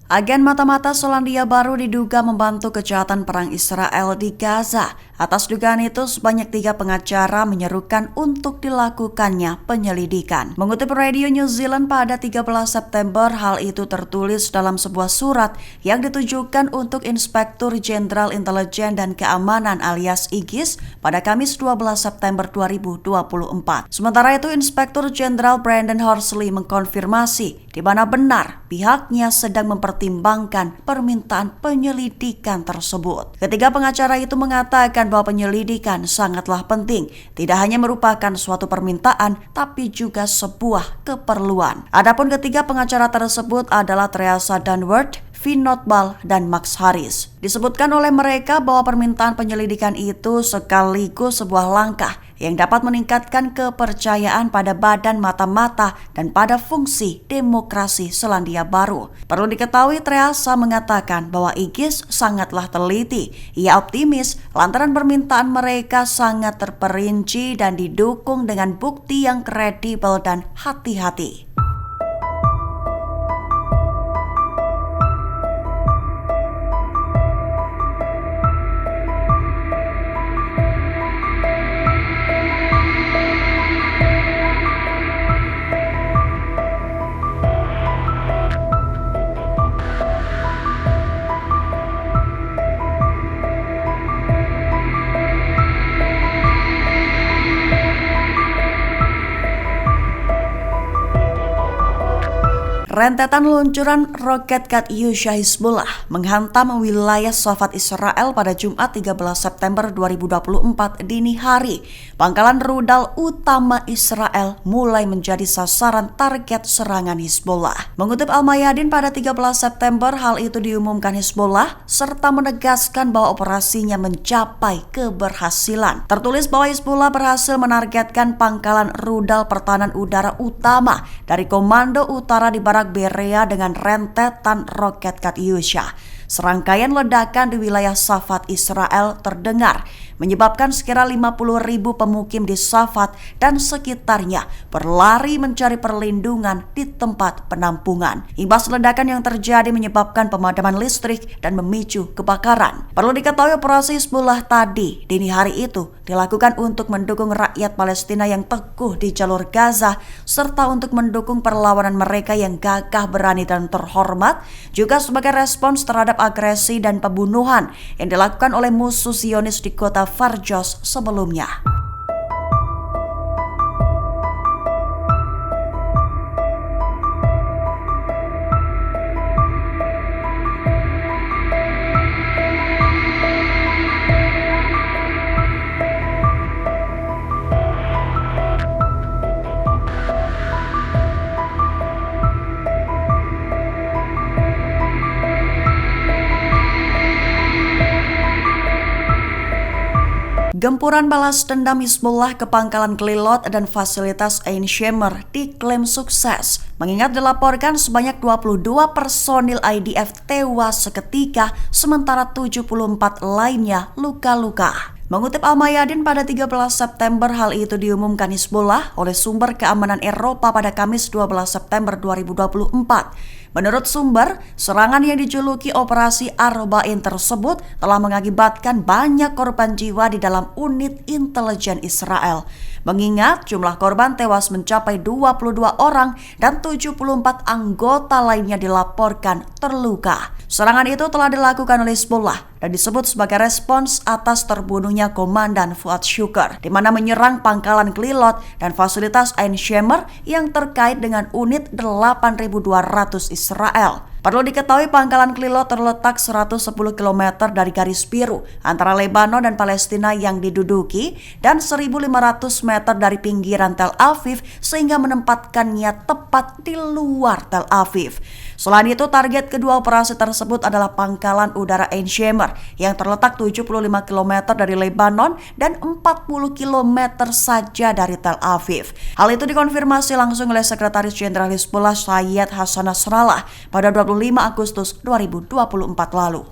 Agen mata-mata Selandia Baru diduga membantu kejahatan perang Israel di Gaza. Atas dugaan itu, sebanyak 3 pengacara menyerukan untuk dilakukannya penyelidikan. Mengutip Radio New Zealand pada 13 September, hal itu tertulis dalam sebuah surat yang ditujukan untuk Inspektur Jenderal Intelijen dan Keamanan alias IGIS pada Kamis 12 September 2024. Sementara itu, Inspektur Jenderal Brendan Horsley mengkonfirmasi di mana benar pihaknya sedang mempertimbangkan permintaan penyelidikan tersebut. Ketiga pengacara itu mengatakan bahwa penyelidikan sangatlah penting, tidak hanya merupakan suatu permintaan, tapi juga sebuah keperluan. Adapun ketiga pengacara tersebut adalah Teresa Dunworth, Vinod Bal, dan Max Harris. Disebutkan oleh mereka bahwa permintaan penyelidikan itu sekaligus sebuah langkah yang dapat meningkatkan kepercayaan pada badan mata-mata dan pada fungsi demokrasi Selandia Baru. Perlu diketahui, Teresa mengatakan bahwa IGIS sangatlah teliti. Ia optimis lantaran permintaan mereka sangat terperinci dan didukung dengan bukti yang kredibel dan hati-hati. Rentetan luncuran roket Katyusha Hizbullah menghantam wilayah Safad Israel pada Jumat 13 September 2024 dini hari. Pangkalan rudal utama Israel mulai menjadi sasaran target serangan Hizbullah. Mengutip Al-Mayadin pada 13 September, hal itu diumumkan Hizbullah serta menegaskan bahwa operasinya mencapai keberhasilan. Tertulis bahwa Hizbullah berhasil menargetkan pangkalan rudal pertahanan udara utama dari Komando Utara di Barak Berea dengan rentetan roket Katyusha. Serangkaian ledakan di wilayah Safad Israel terdengar, menyebabkan sekira 50.000 pemukim di Safad dan sekitarnya berlari mencari perlindungan di tempat penampungan. Imbas ledakan yang terjadi menyebabkan pemadaman listrik dan memicu kebakaran. Perlu diketahui operasi Hizbullah tadi dini hari itu dilakukan untuk mendukung rakyat Palestina yang teguh di jalur Gaza serta untuk mendukung perlawanan mereka yang gagah, berani dan terhormat, juga sebagai respons terhadap agresi dan pembunuhan yang dilakukan oleh musuh Zionis di kota Farjos sebelumnya. Gempuran balas dendam Hizbullah ke pangkalan Glilot dan fasilitas Ain Shemer diklaim sukses, mengingat dilaporkan sebanyak 22 personil IDF tewas seketika, sementara 74 lainnya luka-luka. Mengutip Al-Mayadin pada 13 September, hal itu diumumkan Hizbullah oleh sumber keamanan Eropa pada Kamis 12 September 2024. Menurut sumber, serangan yang dijuluki Operasi Arba'in tersebut telah mengakibatkan banyak korban jiwa di dalam unit intelijen Israel. Mengingat jumlah korban tewas mencapai 22 orang dan 74 anggota lainnya dilaporkan terluka. Serangan itu telah dilakukan oleh Hizbullah dan disebut sebagai respons atas terbunuhnya Komandan Fuad Shukr, di mana menyerang pangkalan Glilot dan fasilitas Ain Shemer yang terkait dengan unit 8.200 Israel. Perlu diketahui pangkalan Glilot terletak 110 km dari garis biru antara Lebanon dan Palestina yang diduduki dan 1.500 meter dari pinggiran Tel Aviv, sehingga menempatkannya tepat di luar Tel Aviv. Selain itu, target kedua operasi tersebut adalah pangkalan udara Ain Shemer yang terletak 75 km dari Lebanon dan 40 km saja dari Tel Aviv. Hal itu dikonfirmasi langsung oleh Sekretaris Jenderal Hizbullah Sayyid Hassan Nasrallah pada 25 Agustus 2024 lalu.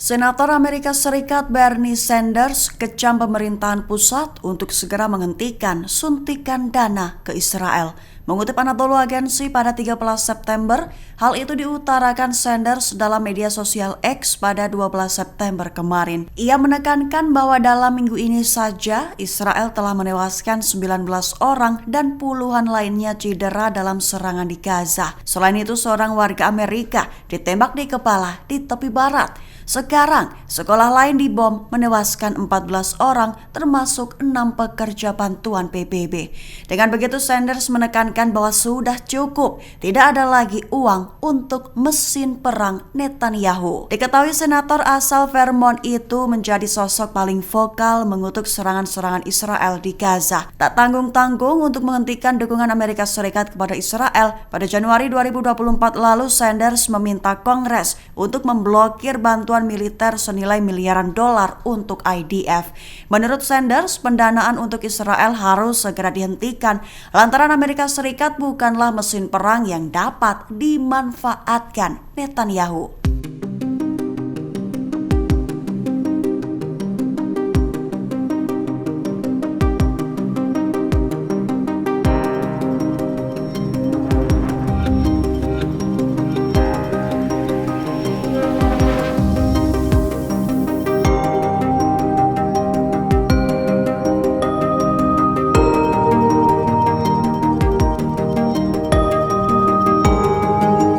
Senator Amerika Serikat Bernie Sanders kecam pemerintahan pusat untuk segera menghentikan suntikan dana ke Israel. Mengutip Anadolu Agency pada 13 September, hal itu diutarakan Sanders dalam media sosial X pada 12 September kemarin. Ia menekankan bahwa dalam minggu ini saja Israel telah menewaskan 19 orang dan puluhan lainnya cedera dalam serangan di Gaza. Selain itu, seorang warga Amerika ditembak di kepala di tepi barat. Sekarang, sekolah lain dibom menewaskan 14 orang termasuk 6 pekerja bantuan PBB. Dengan begitu, Sanders menekankan bahwa sudah cukup, tidak ada lagi uang untuk mesin perang Netanyahu. Diketahui senator asal Vermont itu menjadi sosok paling vokal mengutuk serangan-serangan Israel di Gaza. Tak tanggung-tanggung untuk menghentikan dukungan Amerika Serikat kepada Israel, pada Januari 2024 lalu Sanders meminta Kongres untuk memblokir bantuan militer senilai miliaran dolar untuk IDF. Menurut Sanders, pendanaan untuk Israel harus segera dihentikan lantaran Amerika Serikat bukanlah mesin perang yang dapat dimanfaatkan Netanyahu.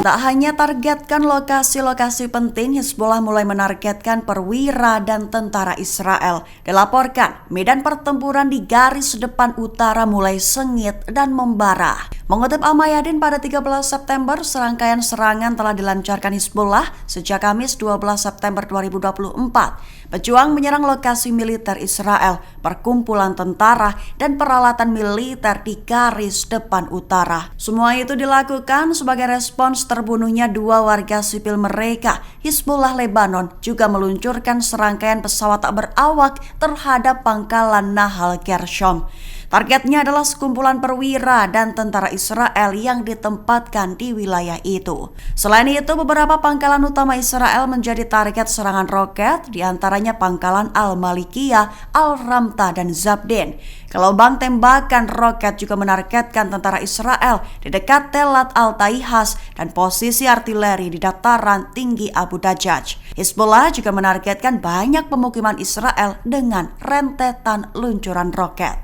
Tak hanya targetkan lokasi-lokasi penting, Hizbullah mulai menargetkan perwira dan tentara Israel. Dilaporkan, medan pertempuran di garis depan utara mulai sengit dan membara. Mengutip Al-Mayadin pada 13 September, serangkaian serangan telah dilancarkan Hizbullah sejak Kamis 12 September 2024. Pejuang menyerang lokasi militer Israel, perkumpulan tentara, dan peralatan militer di garis depan utara. Semua itu dilakukan sebagai respons terbunuhnya 2 warga sipil mereka. Hizbullah Lebanon juga meluncurkan serangkaian pesawat tak berawak terhadap pangkalan Nahal Gershom. Targetnya adalah sekumpulan perwira dan tentara Israel yang ditempatkan di wilayah itu. Selain itu, beberapa pangkalan utama Israel menjadi target serangan roket, diantaranya pangkalan Al-Malikiyah, Al-Ramta, dan Zabdin. Gelombang tembakan roket juga menargetkan tentara Israel di dekat Telat Al-Taihas dan posisi artileri di dataran tinggi Abu Dajjaj. Hizbullah juga menargetkan banyak pemukiman Israel dengan rentetan luncuran roket.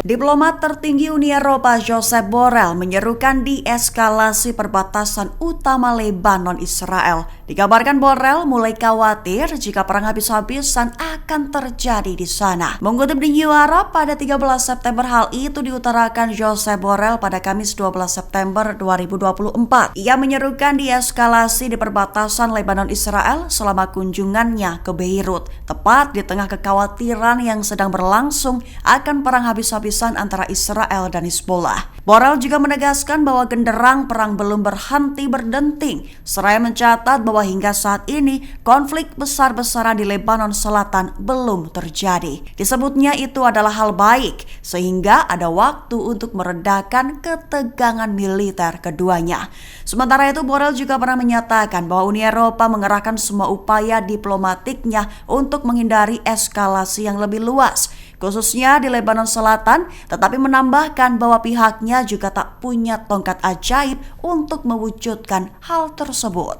Diplomat tertinggi Uni Eropa Josep Borrell menyerukan dieskalasi perbatasan utama Lebanon Israel. Dikabarkan Borrell mulai khawatir jika perang habis-habisan akan terjadi di sana. Mengutip di New Arab pada 13 September, hal itu diutarakan Josep Borrell pada Kamis 12 September 2024. Ia menyerukan dieskalasi di perbatasan Lebanon Israel selama kunjungannya ke Beirut, tepat di tengah kekhawatiran yang sedang berlangsung akan perang habis-habisan antara Israel dan Hizbullah. Borrell juga menegaskan bahwa genderang perang belum berhenti berdenting, seraya mencatat bahwa hingga saat ini konflik besar-besaran di Lebanon Selatan belum terjadi. Disebutnya itu adalah hal baik, sehingga ada waktu untuk meredakan ketegangan militer keduanya. Sementara itu, Borrell juga pernah menyatakan bahwa Uni Eropa mengerahkan semua upaya diplomatiknya untuk menghindari eskalasi yang lebih luas, khususnya di Lebanon Selatan, tetapi menambahkan bahwa pihaknya juga tak punya tongkat ajaib untuk mewujudkan hal tersebut.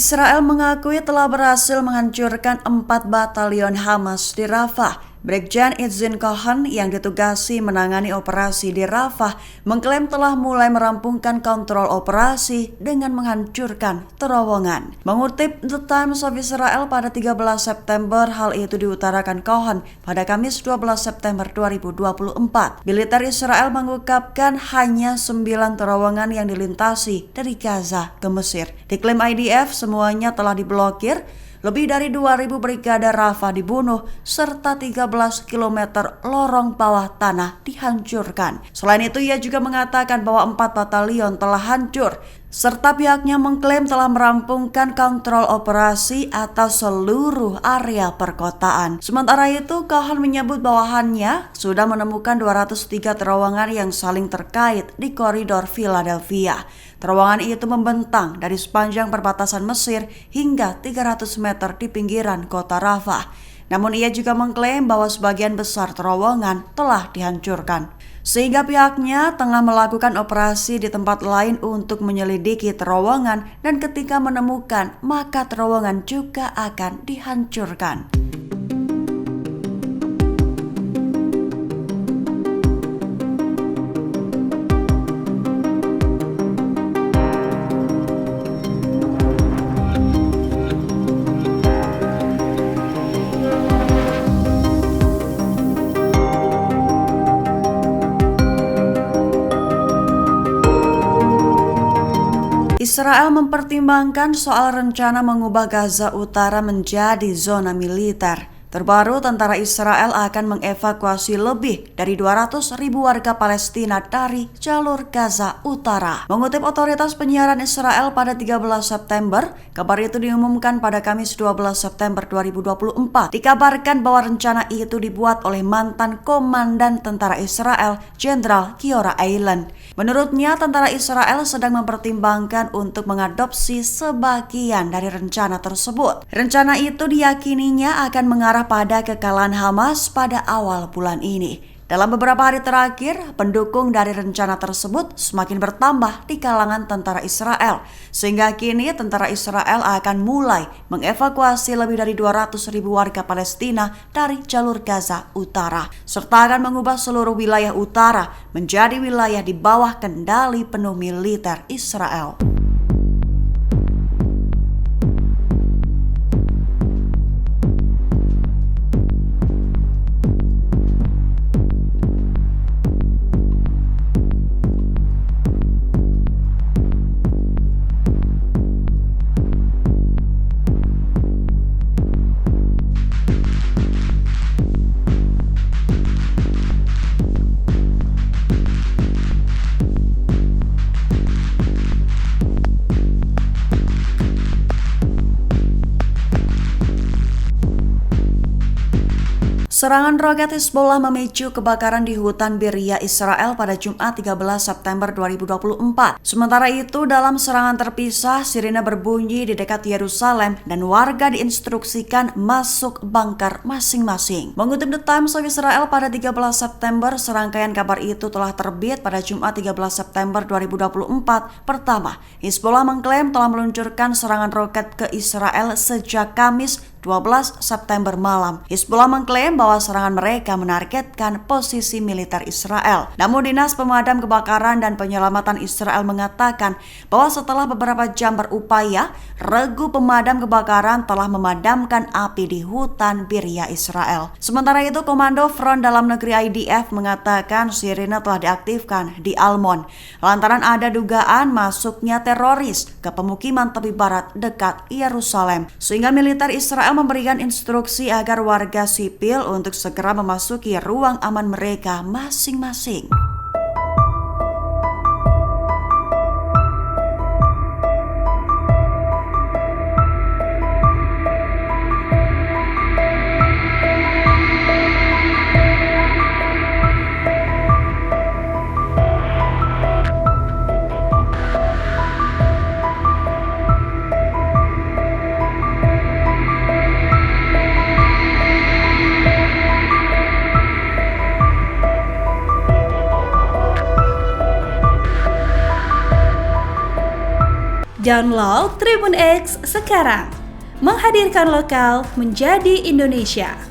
Israel mengakui telah berhasil menghancurkan 4 batalion Hamas di Rafah. Brigjen Itzin Cohen yang ditugasi menangani operasi di Rafah mengklaim telah mulai merampungkan kontrol operasi dengan menghancurkan terowongan. Mengutip The Times of Israel pada 13 September, hal itu diutarakan Cohen pada Kamis 12 September 2024. Militer Israel mengungkapkan hanya 9 terowongan yang dilintasi dari Gaza ke Mesir. Diklaim IDF semuanya telah diblokir. Lebih dari 2.000 brigade Rafah dibunuh, serta 13 km lorong bawah tanah dihancurkan. Selain itu, ia juga mengatakan bahwa 4 batalion telah hancur, serta pihaknya mengklaim telah merampungkan kontrol operasi atas seluruh area perkotaan. Sementara itu, Cohen menyebut bawahannya sudah menemukan 203 terowongan yang saling terkait di koridor Philadelphia. Terowongan itu membentang dari sepanjang perbatasan Mesir hingga 300 meter di pinggiran kota Rafah. Namun ia juga mengklaim bahwa sebagian besar terowongan telah dihancurkan. Sehingga pihaknya tengah melakukan operasi di tempat lain untuk menyelidiki terowongan, dan ketika menemukan maka terowongan juga akan dihancurkan. Israel mempertimbangkan soal rencana mengubah Gaza Utara menjadi zona militer. Terbaru, tentara Israel akan mengevakuasi lebih dari 200.000 warga Palestina dari jalur Gaza Utara. Mengutip otoritas penyiaran Israel pada 13 September, kabar itu diumumkan pada Kamis 12 September 2024. Dikabarkan bahwa rencana itu dibuat oleh mantan komandan tentara Israel, Jenderal Giora Eiland. Menurutnya, tentara Israel sedang mempertimbangkan untuk mengadopsi sebagian dari rencana tersebut. Rencana itu diyakininya akan mengarah pada kekalahan Hamas pada awal bulan ini. Dalam beberapa hari terakhir, pendukung dari rencana tersebut semakin bertambah di kalangan tentara Israel, sehingga kini tentara Israel akan mulai mengevakuasi lebih dari 200.000 warga Palestina dari jalur Gaza Utara, serta akan mengubah seluruh wilayah utara menjadi wilayah di bawah kendali penuh militer Israel. Serangan roket Hizbullah memicu kebakaran di hutan Beria, Israel pada Jumat 13 September 2024. Sementara itu, dalam serangan terpisah, sirine berbunyi di dekat Yerusalem dan warga diinstruksikan masuk bunker masing-masing. Mengutip The Times of Israel pada 13 September, serangkaian kabar itu telah terbit pada Jumat 13 September 2024. Pertama, Hizbullah mengklaim telah meluncurkan serangan roket ke Israel sejak Kamis 12 September malam. Hizbullah mengklaim bahwa serangan mereka menargetkan posisi militer Israel. Namun Dinas Pemadam Kebakaran dan Penyelamatan Israel mengatakan bahwa setelah beberapa jam berupaya, regu pemadam kebakaran telah memadamkan api di hutan Beria, Israel. Sementara itu, Komando Front Dalam Negeri IDF mengatakan sirine telah diaktifkan di Almon lantaran ada dugaan masuknya teroris ke pemukiman tepi barat dekat Yerusalem, sehingga militer Israel memberikan instruksi agar warga sipil untuk segera memasuki ruang aman mereka masing-masing. Download Tribun X sekarang. Menghadirkan lokal menjadi Indonesia.